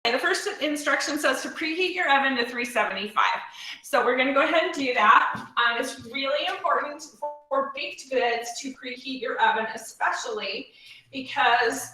The first instruction says to preheat your oven to 375. So we're going to go ahead and do that. It's really important for baked goods to preheat your oven, especially because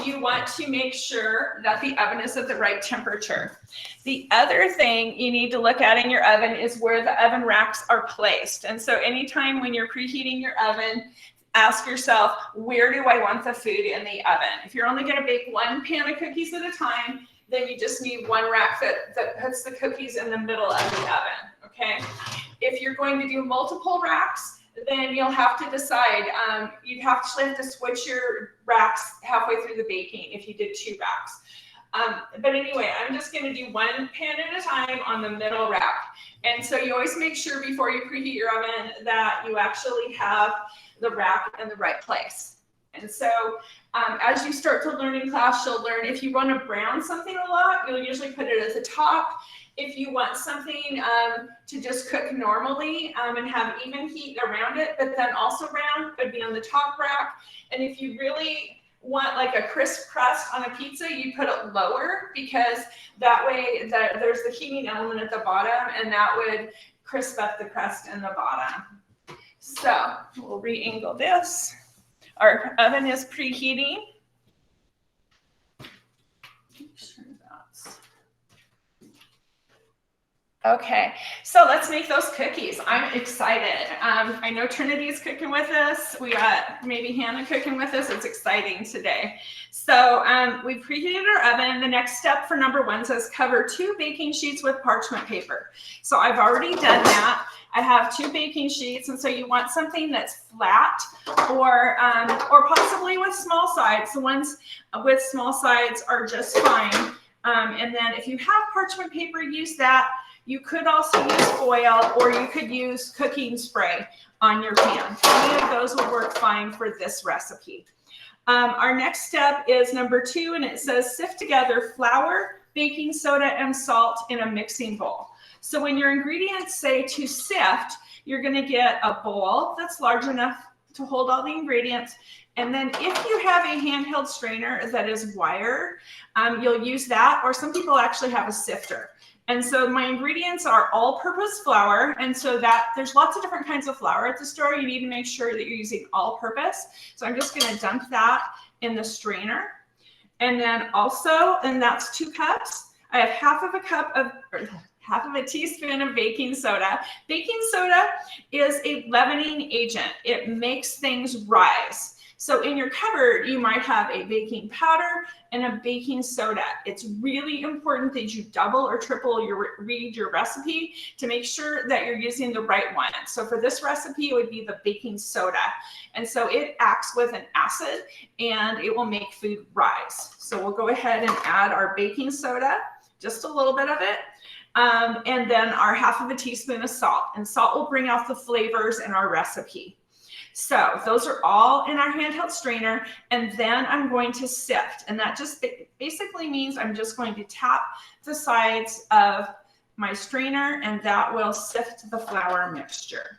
you want to make sure that the oven is at the right temperature. The other thing you need to look at in your oven is where the oven racks are placed. And so anytime when you're preheating your oven, ask yourself, where do I want the food in the oven? If you're only going to bake one pan of cookies at a time, then you just need one rack that puts the cookies in the middle of the oven, okay? If you're going to do multiple racks, then you'll have to decide. You'd actually have to switch your racks halfway through the baking if you did 2 racks. But anyway, I'm just going to do one pan at a time on the middle rack. And so you always make sure before you preheat your oven that you actually have the rack in the right place. And so as you start to learn in class, you'll learn if you want to brown something a lot, you'll usually put it at the top. If you want something to just cook normally and have even heat around it, but then also brown, it would be on the top rack. And if you really want like a crisp crust on a pizza, you put it lower, because that way there's the heating element at the bottom, and that would crisp up the crust in the bottom. So we'll re-angle this. Our oven is preheating. Okay, so let's make those cookies. I'm excited. I know Trinity's cooking with us. We got maybe Hannah cooking with us. It's exciting today. So we've preheated our oven. The next step for number 1 says cover 2 baking sheets with parchment paper. So I've already done that. I have 2 baking sheets, and so you want something that's flat or possibly with small sides. The ones with small sides are just fine. And then if you have parchment paper, use that. You could also use foil, or you could use cooking spray on your pan. Any of those will work fine for this recipe. Our next step is number 2, and it says sift together flour, baking soda, and salt in a mixing bowl. So when your ingredients say to sift, you're going to get a bowl that's large enough to hold all the ingredients. And then if you have a handheld strainer that is wire, you'll use that, or some people actually have a sifter. And so my ingredients are all-purpose flour, and so that there's lots of different kinds of flour at the store. You need to make sure that you're using all-purpose. So I'm just going to dump that in the strainer. And then also, and that's 2 cups, I have half of a teaspoon of baking soda. Baking soda is a leavening agent. It makes things rise. So in your cupboard, you might have a baking powder and a baking soda. It's really important that you double or triple read your recipe to make sure that you're using the right one. So for this recipe, it would be the baking soda. And so it acts with an acid and it will make food rise. So we'll go ahead and add our baking soda, just a little bit of it. And then our half of a teaspoon of salt. And salt will bring out the flavors in our recipe. So those are all in our handheld strainer, and then I'm going to sift, and that just basically means I'm just going to tap the sides of my strainer, and that will sift the flour mixture.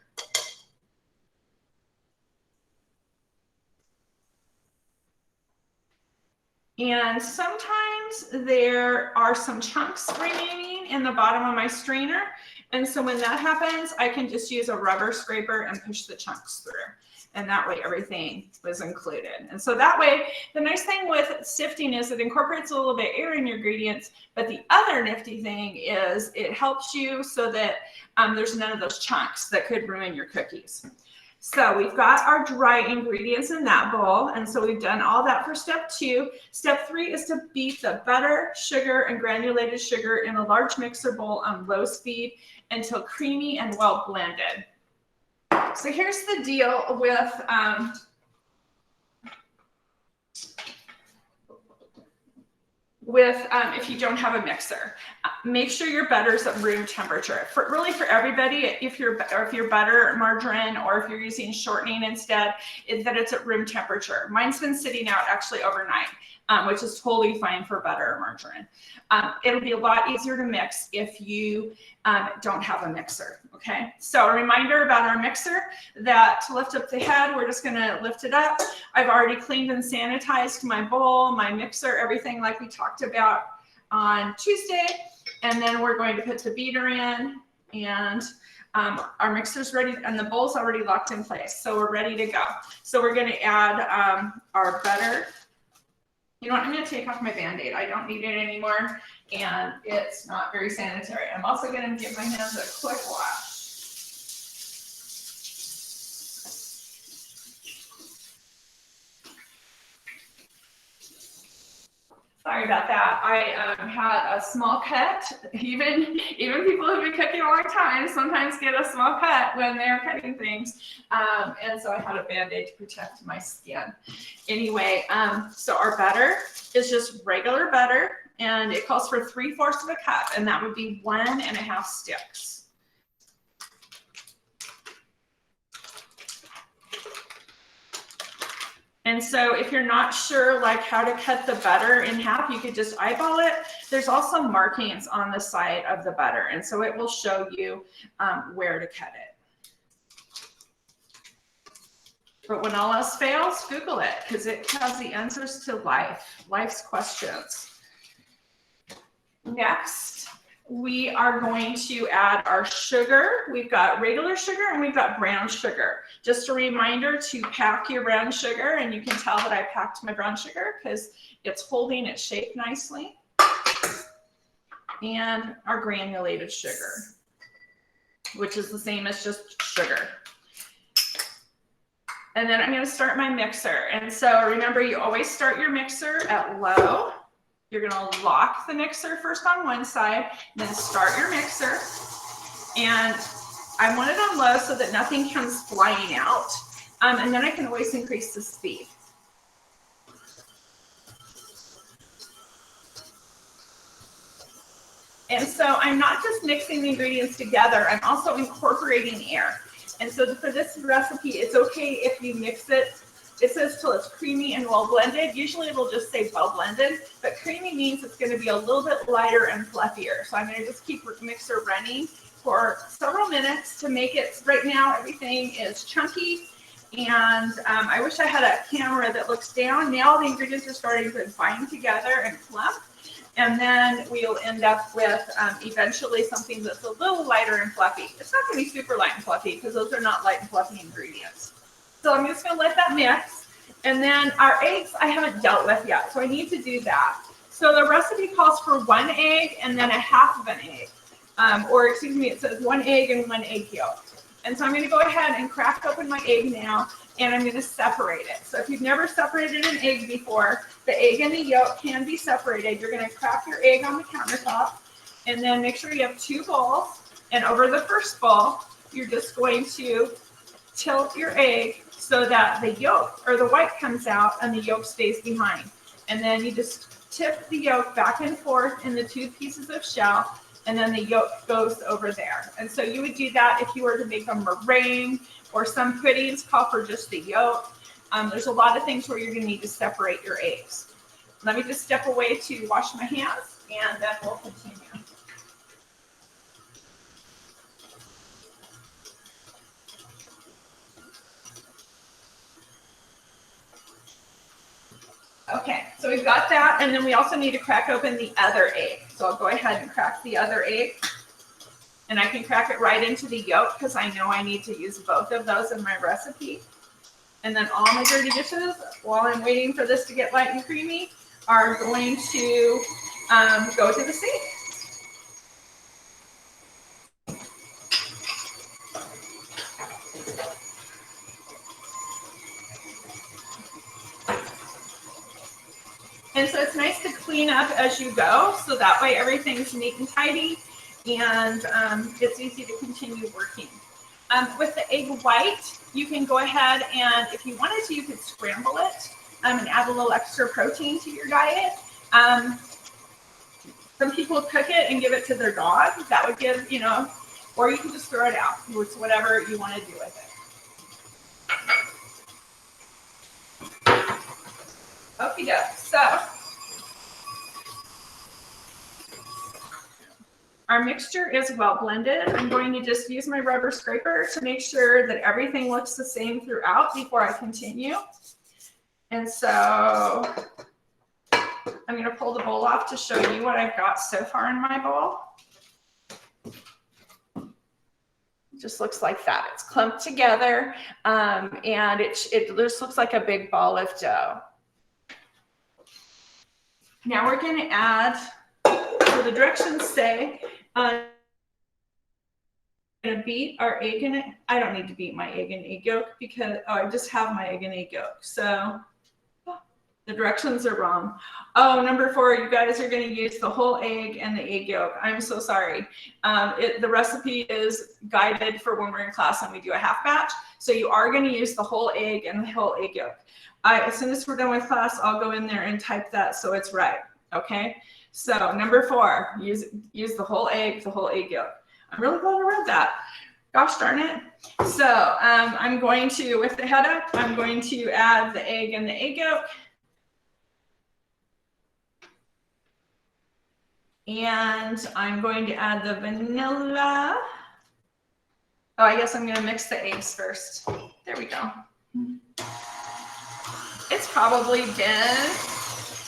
And sometimes there are some chunks remaining in the bottom of my strainer. And so when that happens, I can just use a rubber scraper and push the chunks through. And that way everything was included. And so that way, the nice thing with sifting is it incorporates a little bit of air in your ingredients. But the other nifty thing is it helps you so that there's none of those chunks that could ruin your cookies. So we've got our dry ingredients in that bowl. And so we've done all that for step 2. Step 3 is to beat the butter, sugar, and granulated sugar in a large mixer bowl on low speed until creamy and well blended. So here's the deal with if you don't have a mixer. Make sure your butter's at room temperature. Really for everybody, if you're butter, margarine, or if you're using shortening instead, that it's at room temperature. Mine's been sitting out actually overnight, which is totally fine for butter or margarine. It'll be a lot easier to mix if you don't have a mixer, okay? So a reminder about our mixer, that to lift up the head, we're just gonna lift it up. I've already cleaned and sanitized my bowl, my mixer, everything like we talked about on Tuesday, and then we're going to put the beater in, and our mixer's ready, and the bowl's already locked in place, so we're ready to go. So we're going to add our butter. You know what, I'm going to take off my Band-Aid. I don't need it anymore, and it's not very sanitary. I'm also going to give my hands a quick wash. Sorry about that. I had a small cut. Even people who've been cooking a long time sometimes get a small cut when they're cutting things. And so I had a Band-Aid to protect my skin. Anyway, so our butter is just regular butter, and it calls for 3/4 of a cup, and that would be 1.5 sticks. And so if you're not sure like how to cut the butter in half, you could just eyeball it. There's also markings on the side of the butter, and so it will show you where to cut it. But when all else fails, Google it, because it has the answers to life's questions. Next, we are going to add our sugar. We've got regular sugar and we've got brown sugar. Just a reminder to pack your brown sugar, and you can tell that I packed my brown sugar because it's holding its shape nicely. And our granulated sugar, which is the same as just sugar. And then I'm going to start my mixer. And so remember, you always start your mixer at low. You're going to lock the mixer first on one side, then start your mixer. And I want it on low so that nothing comes flying out. And then I can always increase the speed. And so I'm not just mixing the ingredients together, I'm also incorporating air. And so for this recipe, it's okay if you mix it. It says till it's creamy and well blended. Usually it'll just say well blended, but creamy means it's going to be a little bit lighter and fluffier. So I'm going to just keep the mixer running for several minutes to make it. Right now everything is chunky, and I wish I had a camera that looks down. Now the ingredients are starting to bind together and clump, and then we'll end up with eventually something that's a little lighter and fluffy. It's not going to be super light and fluffy because those are not light and fluffy ingredients. So I'm just going to let that mix. And then our eggs I haven't dealt with yet, so I need to do that. So the recipe calls for 1 egg and then 1/2 of an egg. Or excuse me, it says 1 egg and 1 egg yolk. And so I'm going to go ahead and crack open my egg now, and I'm going to separate it. So if you've never separated an egg before, the egg and the yolk can be separated. You're going to crack your egg on the countertop, and then make sure you have 2 bowls. And over the first bowl, you're just going to tilt your egg so that the yolk or the white comes out and the yolk stays behind. And then you just tip the yolk back and forth in the 2 pieces of shell, and then the yolk goes over there. And so you would do that if you were to make a meringue, or some puddings call for just the yolk. There's a lot of things where you're going to need to separate your eggs. Let me just step away to wash my hands, and then we'll continue. Okay, so we've got that, and then we also need to crack open the other egg. So I'll go ahead and crack the other egg, and I can crack it right into the yolk because I know I need to use both of those in my recipe. And then all my dirty dishes, while I'm waiting for this to get light and creamy, are going to go to the sink. And so it's nice to clean up as you go, so that way everything's neat and tidy, and it's easy to continue working. With the egg white, you can go ahead and, if you wanted to, you could scramble it and add a little extra protein to your diet. Some people cook it and give it to their dog. That would give, you know, or you can just throw it out. It's whatever you want to do with it. Okie doke. So our mixture is well blended. I'm going to just use my rubber scraper to make sure that everything looks the same throughout before I continue. And so I'm going to pull the bowl off to show you what I've got so far in my bowl. It just looks like that. It's clumped together, and it just looks like a big ball of dough. Now we're going to add, so the directions say, going to beat our egg in it. I don't need to beat my egg and egg yolk because I just have my egg and egg yolk. So the directions are wrong. Oh, number 4, you guys are going to use the whole egg and the egg yolk. I'm so sorry. The recipe is guided for when we're in class and we do a half batch. So you are going to use the whole egg and the whole egg yolk. As soon as we're done with class, I'll go in there and type that so it's right. Okay. So number 4, use the whole egg yolk. I'm really glad I read that. Gosh darn it. So I'm going to, with the head up, I'm going to add the egg and the egg yolk. And I'm going to add the vanilla. Oh, I guess I'm going to mix the eggs first. There we go. It's probably been,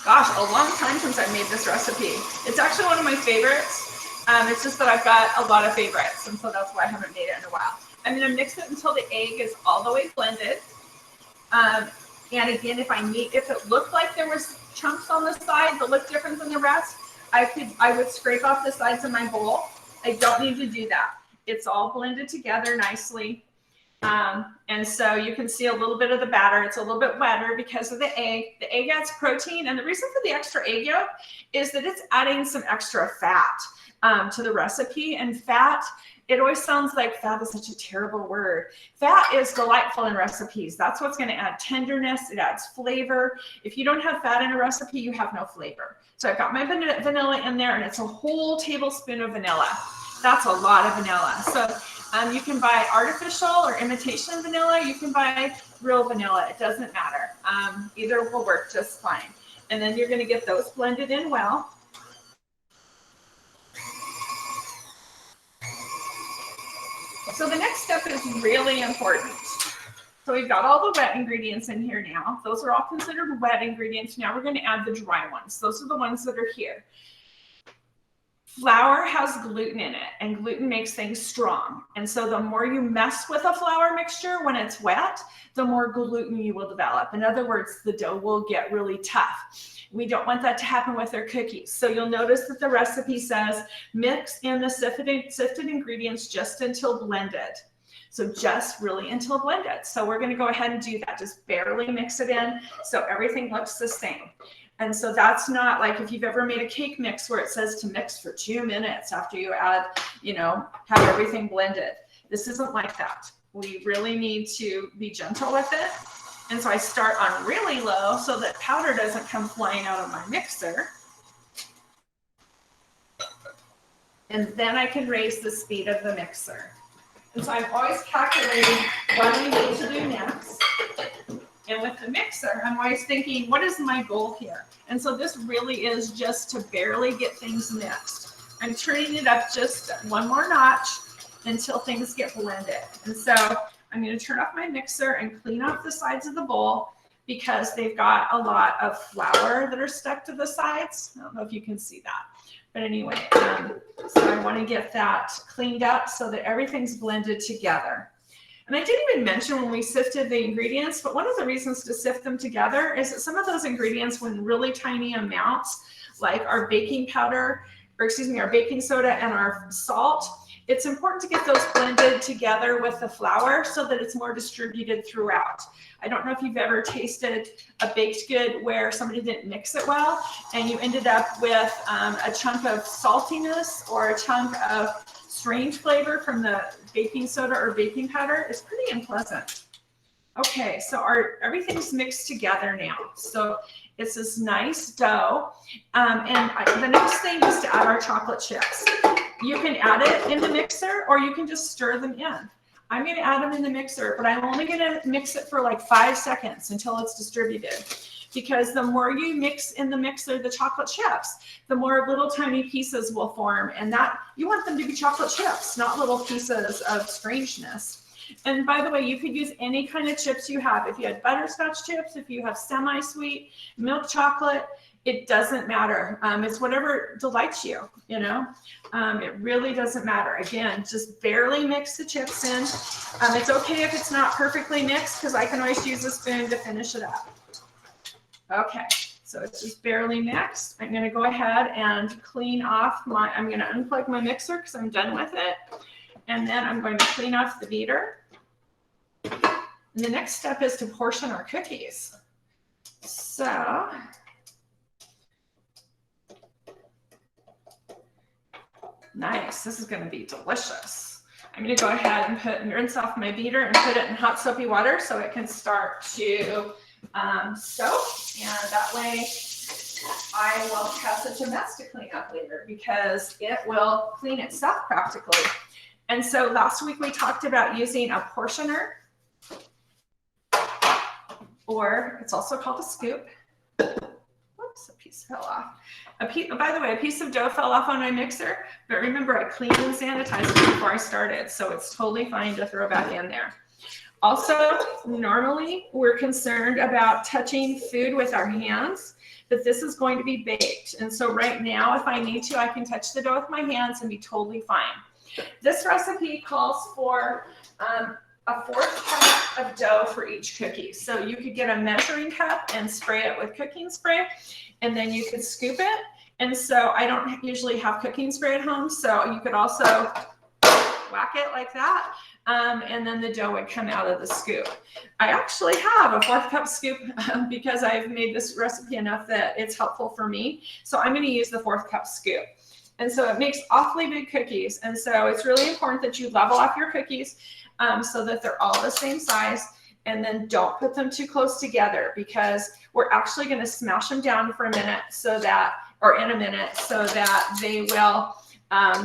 gosh, a long time since I made this recipe. It's actually one of my favorites. It's just that I've got a lot of favorites, and so that's why I haven't made it in a while. I'm going to mix it until the egg is all the way blended. And again, if it looked like there was chunks on the side that looked different than the rest, I would scrape off the sides of my bowl. I don't need to do that. It's all blended together nicely. And so you can see a little bit of the batter. It's a little bit wetter because of the egg. The egg adds protein, and the reason for the extra egg yolk is that it's adding some extra fat to the recipe. And fat, it always sounds like fat is such a terrible word. Fat is delightful in recipes. That's what's going to add tenderness. It adds flavor. If you don't have fat in a recipe, you have no flavor. So I've got my vanilla in there, and it's a whole tablespoon of vanilla. That's a lot of vanilla. So you can buy artificial or imitation vanilla. You can buy real vanilla. It doesn't matter. Either will work just fine. And then you're going to get those blended in well. So the next step is really important. So we've got all the wet ingredients in here now. Those are all considered wet ingredients. Now we're going to add the dry ones. Those are the ones that are here. Flour has gluten in it, and gluten makes things strong. And so the more you mess with a flour mixture when it's wet, the more gluten you will develop. In other words, the dough will get really tough. We don't want that to happen with our cookies. So you'll notice that the recipe says mix in the sifted ingredients just until blended. So just really until blended. So we're going to go ahead and do that. Just barely mix it in so everything looks the same. And so that's not like if you've ever made a cake mix where it says to mix for 2 minutes after you add, have everything blended. This isn't like that. We really need to be gentle with it. And so I start on really low so that powder doesn't come flying out of my mixer. And then I can raise the speed of the mixer. And so I'm always calculating what I need to do next. And with the mixer, I'm always thinking, what is my goal here? And so this really is just to barely get things mixed. I'm turning it up just one more notch until things get blended. And so I'm going to turn off my mixer and clean off the sides of the bowl because they've got a lot of flour that are stuck to the sides. I don't know if you can see that. But anyway, so I want to get that cleaned up so that everything's blended together. And I didn't even mention when we sifted the ingredients, but one of the reasons to sift them together is that some of those ingredients, when really tiny amounts, like our baking powder, or excuse me, our baking soda and our salt, it's important to get those blended together with the flour so that it's more distributed throughout. I don't know if you've ever tasted a baked good where somebody didn't mix it well and you ended up with a chunk of saltiness or a chunk of strange flavor from the baking soda or baking powder. It's pretty unpleasant. Okay, so everything's mixed together now. So it's this nice dough. The next thing is to add our chocolate chips. You can add it in the mixer or you can just stir them in. I'm going to add them in the mixer, but I'm only going to mix it for like 5 seconds until it's distributed. Because the more you mix in the mixer the chocolate chips, the more little tiny pieces will form. And that you want them to be chocolate chips, not little pieces of strangeness. And by the way, you could use any kind of chips you have. If you had butterscotch chips, if you have semi-sweet, milk chocolate, It doesn't matter. It's whatever delights you, you know. It really doesn't matter. Again, just barely mix the chips in. It's okay if it's not perfectly mixed because I can always use a spoon to finish it up. Okay, so it's just barely mixed. I'm gonna go ahead and clean off I'm gonna unplug my mixer because I'm done with it. And then I'm going to clean off the beater. And the next step is to portion our cookies. So, nice, this is gonna be delicious. I'm gonna go ahead and rinse off my beater and put it in hot soapy water so it can start to soak, and that way I won't have such a mess to clean up later because it will clean itself practically. And so last week we talked about using a portioner, or it's also called a scoop. Whoops, a piece fell off. By the way, a piece of dough fell off on my mixer, but remember I cleaned and sanitized it before I started, so it's totally fine to throw back in there. Also, normally we're concerned about touching food with our hands, but this is going to be baked. And so right now, if I need to, I can touch the dough with my hands and be totally fine. This recipe calls for a 1/4 cup of dough for each cookie. So you could get a measuring cup and spray it with cooking spray, and then you could scoop it. And so I don't usually have cooking spray at home, so you could also whack it like that. And then the dough would come out of the scoop. I actually have a 1/4 cup scoop because I've made this recipe enough that it's helpful for me. So I'm going to use the 1/4 cup scoop. And so it makes awfully big cookies. And so it's really important that you level off your cookies so that they're all the same size. And then don't put them too close together because we're actually going to smash them down for a minute in a minute so that they will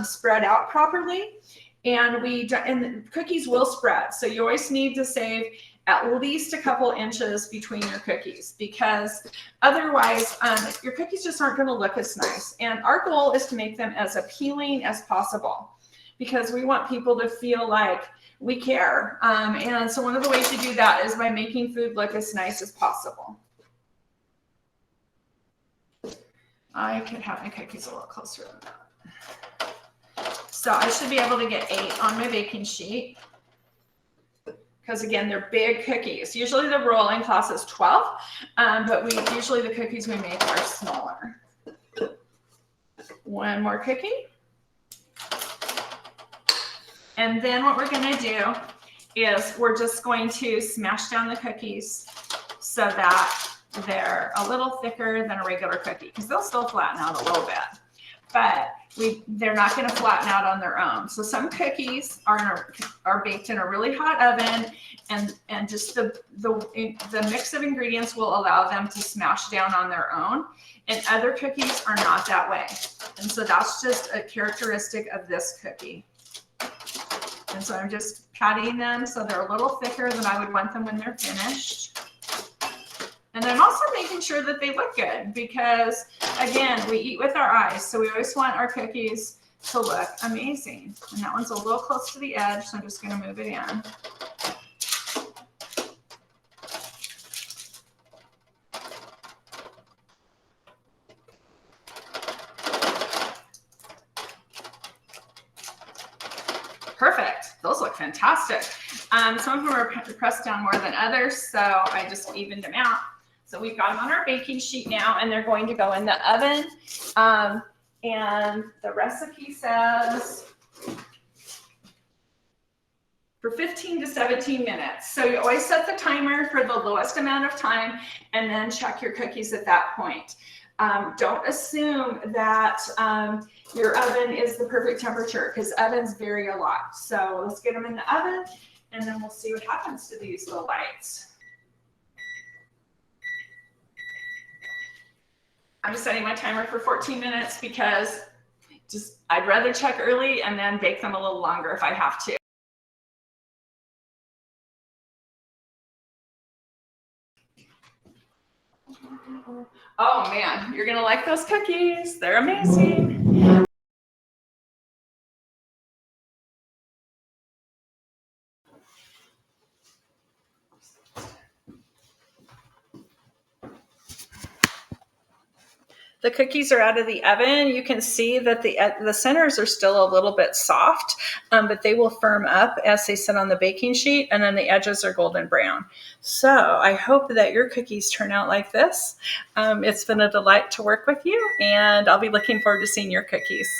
spread out properly. And the cookies will spread. So you always need to save at least a couple inches between your cookies because otherwise your cookies just aren't going to look as nice. And our goal is to make them as appealing as possible because we want people to feel like we care. And so one of the ways to do that is by making food look as nice as possible. I could have my cookies a little closer than that. So I should be able to get 8 on my baking sheet because again, they're big cookies. Usually the rolling class is 12, but usually the cookies we make are smaller. One more cookie. And then what we're gonna do is we're just going to smash down the cookies so that they're a little thicker than a regular cookie because they'll still flatten out a little bit. But they're not going to flatten out on their own. So some cookies are baked in a really hot oven, and just the mix of ingredients will allow them to smash down on their own. And other cookies are not that way. And so that's just a characteristic of this cookie. And so I'm just patting them so they're a little thicker than I would want them when they're finished. And I'm also making sure that they look good because, again, we eat with our eyes. So we always want our cookies to look amazing. And that one's a little close to the edge, so I'm just going to move it in. Perfect. Those look fantastic. Some of them are pressed down more than others, so I just evened them out. So we've got them on our baking sheet now, and they're going to go in the oven. And the recipe says for 15 to 17 minutes. So you always set the timer for the lowest amount of time and then check your cookies at that point. Don't assume that your oven is the perfect temperature because ovens vary a lot. So let's get them in the oven and then we'll see what happens to these little bites. I'm just setting my timer for 14 minutes because I'd rather check early and then bake them a little longer if I have to. Oh man, you're gonna like those cookies. They're amazing. The cookies are out of the oven. You can see that the centers are still a little bit soft, but they will firm up as they sit on the baking sheet, and then the edges are golden brown. So I hope that your cookies turn out like this. It's been a delight to work with you, and I'll be looking forward to seeing your cookies.